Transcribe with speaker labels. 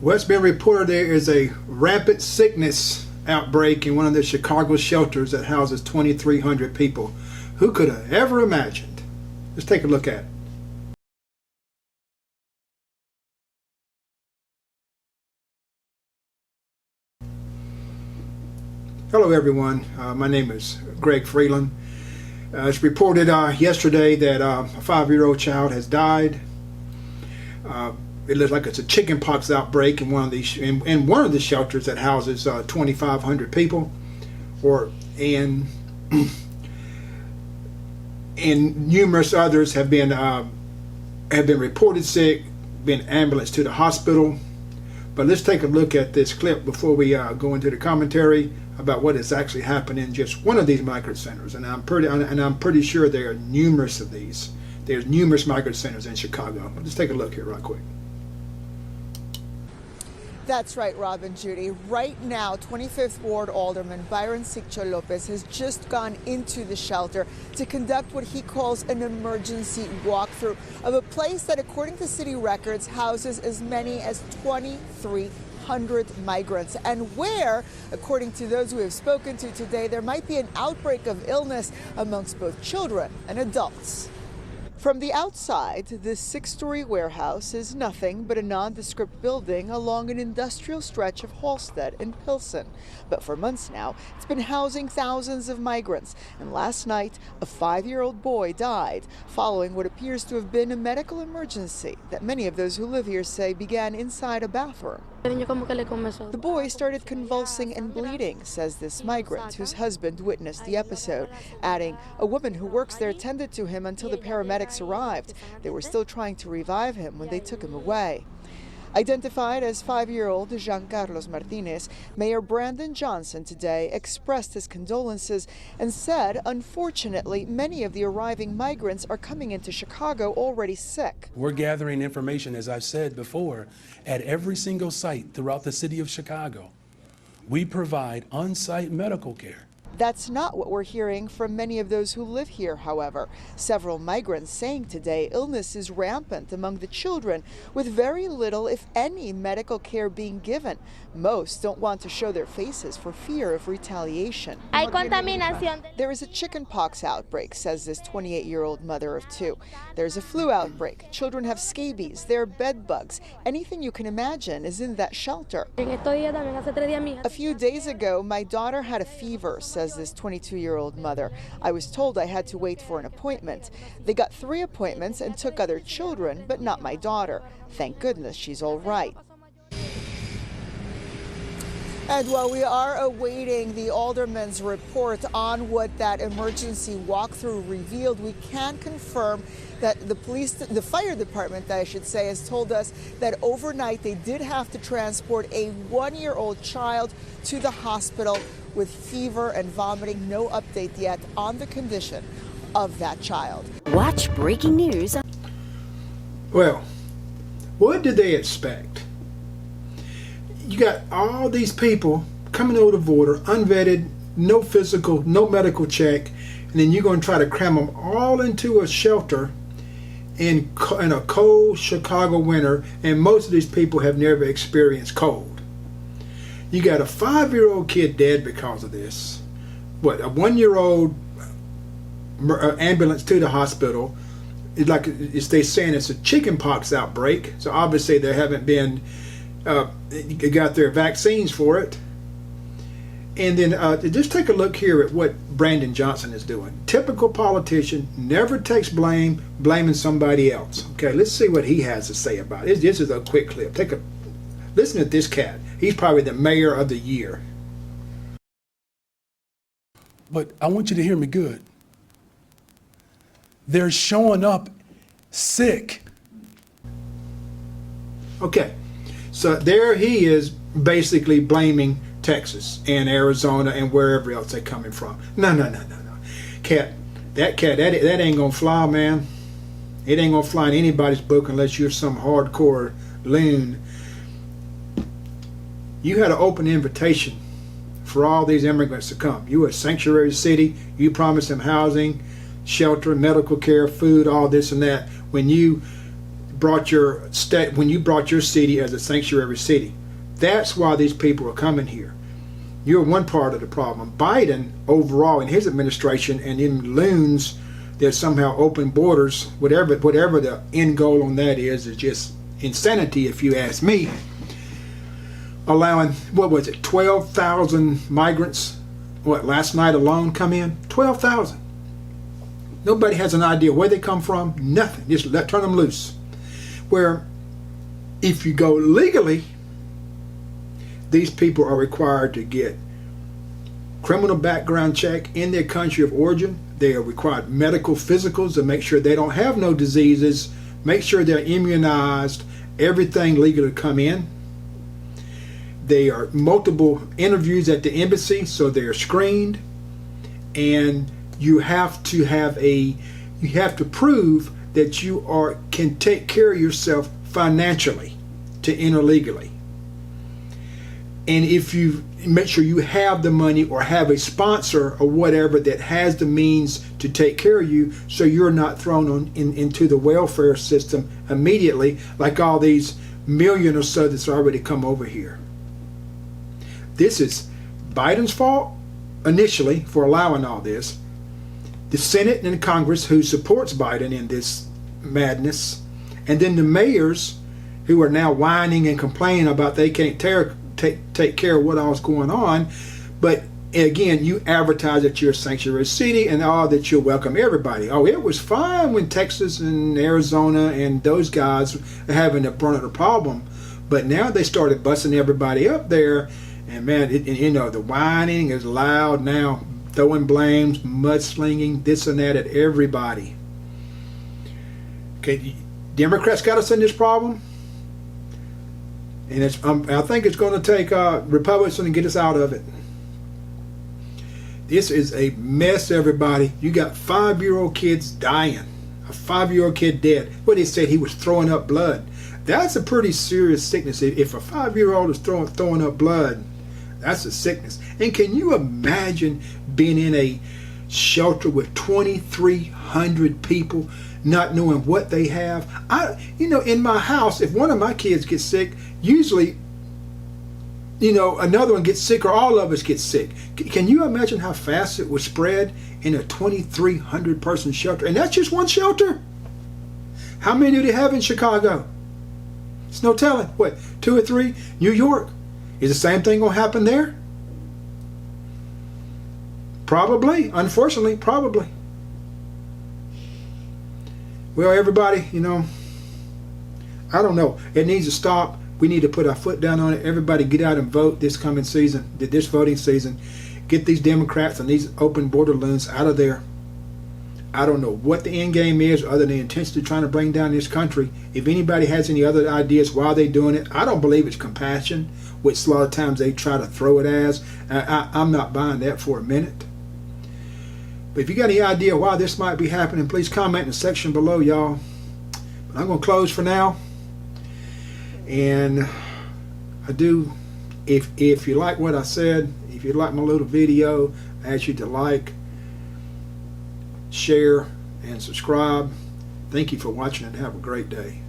Speaker 1: Well, it's been reported there is a rampant sickness outbreak in one of the Chicago shelters that houses 2,300 people. Who could have ever imagined? Let's take a look at it. Hello everyone, my name is Greg Freeland. It's reported yesterday that a 5-year-old child has died. It looks like it's a chickenpox outbreak in one of these in one of the shelters that houses 2,500 people, and numerous others have been reported sick, been ambulanced to the hospital. But let's take a look at this clip before we go into the commentary about what has actually happened in just one of these migrant centers. And I'm pretty sure there are numerous of these. There's numerous migrant centers in Chicago. Let's take a look here right quick.
Speaker 2: That's right, Rob and Judy. Right now, 25th Ward Alderman Byron Siccho Lopez has just gone into the shelter to conduct what he calls an emergency walkthrough of a place that, according to city records, houses as many as 2,300 migrants, and where, according to those we have spoken to today, there might be an outbreak of illness amongst both children and adults. From the outside, this 6-story warehouse is nothing but a nondescript building along an industrial stretch of Halsted and Pilsen. But for months now, it's been housing thousands of migrants. And last night, a 5-year-old boy died following what appears to have been a medical emergency that many of those who live here say began inside a bathroom. The boy started convulsing and bleeding, says this migrant whose husband witnessed the episode, adding, a woman who works there tended to him until the paramedics arrived. They were still trying to revive him when they took him away. Identified as 5-year-old Jean Carlos Martinez, Mayor Brandon Johnson today expressed his condolences and said, unfortunately, many of the arriving migrants are coming into Chicago already sick.
Speaker 3: We're gathering information, as I've said before, at every single site throughout the city of Chicago. We provide on-site medical care.
Speaker 2: That's not what we're hearing from many of those who live here, however. Several migrants saying today illness is rampant among the children, with very little, if any, medical care being given. Most don't want to show their faces for fear of retaliation. There is a chickenpox outbreak, says this 28-year-old mother of 2. There's a flu outbreak. Children have scabies. There are bed bugs. Anything you can imagine is in that shelter. A few days ago, my daughter had a fever, says this 22-year-old mother. I was told I had to wait for an appointment. They got 3 appointments and took other children, but not my daughter. Thank goodness she's all right. And while we are awaiting the alderman's report on what that emergency walkthrough revealed, we can confirm that the fire department, I should say, has told us that overnight they did have to transport a 1-year-old child to the hospital with fever and vomiting. No update yet on the condition of that child.
Speaker 4: Watch breaking news.
Speaker 1: Well, what did they expect? You got all these people coming over the border, unvetted, no physical, no medical check, and then you're going to try to cram them all into a shelter in a cold Chicago winter, and most of these people have never experienced cold. You got a 5-year-old kid dead because of this. What, a 1-year-old ambulance to the hospital. It's like they're saying it's a chickenpox outbreak, so obviously there haven't been got their vaccines for it. And then just take a look here at what Brandon Johnson is doing. Typical politician, never takes blame, blaming somebody else. Okay, let's see what he has to say about it. This is a quick clip. Listen to this cat. He's probably the mayor of the year.
Speaker 3: But I want you to hear me good. They're showing up sick.
Speaker 1: Okay, so there he is basically blaming Texas and Arizona and wherever else they're coming from. No. That ain't gonna fly, man. It ain't gonna fly in anybody's book unless you're some hardcore loon. You had an open invitation for all these immigrants to come. You were a sanctuary city. You promised them housing, shelter, medical care, food, all this and that. When you brought your state, when you brought your city as a sanctuary city. That's why these people are coming here. You're one part of the problem. Biden, overall, in his administration, and in loons that somehow open borders, whatever the end goal on that is just insanity, if you ask me. Allowing, 12,000 migrants, last night alone come in? 12,000. Nobody has an idea where they come from, nothing. Just turn them loose. Where if you go legally, these people are required to get criminal background check in their country of origin. They are required medical physicals to make sure they don't have no diseases, make sure they're immunized, everything legal to come in. They are multiple interviews at the embassy, so they're screened, and you have to prove that you can take care of yourself financially to enter legally. And if you make sure you have the money or have a sponsor or whatever that has the means to take care of you, so you're not thrown into the welfare system immediately like all these million or so that's already come over here. This is Biden's fault initially for allowing all this. The Senate and the Congress who supports Biden in this madness, and then the mayors who are now whining and complaining about they can't take care of what all's going on. But again, you advertise that you're a sanctuary city and all that you'll welcome everybody. Oh, it was fine when Texas and Arizona and those guys are having a brunt of the problem, but now they started busting everybody up there, and man, the whining is loud now, throwing blames, mudslinging, this and that at everybody. Okay, Democrats got us in this problem. And I think it's going to take Republicans to get us out of it. This is a mess, everybody. You got 5-year-old kids dying. A 5-year-old kid dead. What they said, he was throwing up blood. That's a pretty serious sickness. If a 5-year-old is throwing up blood, that's a sickness. And can you imagine being in a shelter with 2,300 people, not knowing what they have? In my house, if one of my kids gets sick, usually, another one gets sick or all of us get sick. Can you imagine how fast it would spread in a 2,300 person shelter? And that's just one shelter. How many do they have in Chicago? It's no telling. What, 2 or 3? New York. Is the same thing going to happen there? Probably. Unfortunately, probably. Well, everybody, I don't know. It needs to stop. We need to put our foot down on it. Everybody get out and vote this coming season, this voting season. Get these Democrats and these open border loons out of there. I don't know what the end game is other than intentionally trying to bring down this country. If anybody has any other ideas why they're doing it, I don't believe it's compassion, which a lot of times they try to throw it as. I'm not buying that for a minute. But if you got any idea why this might be happening, please comment in the section below, y'all. But I'm going to close for now. And if you like what I said, if you like my little video, I ask you to like, share, and subscribe. Thank you for watching and have a great day.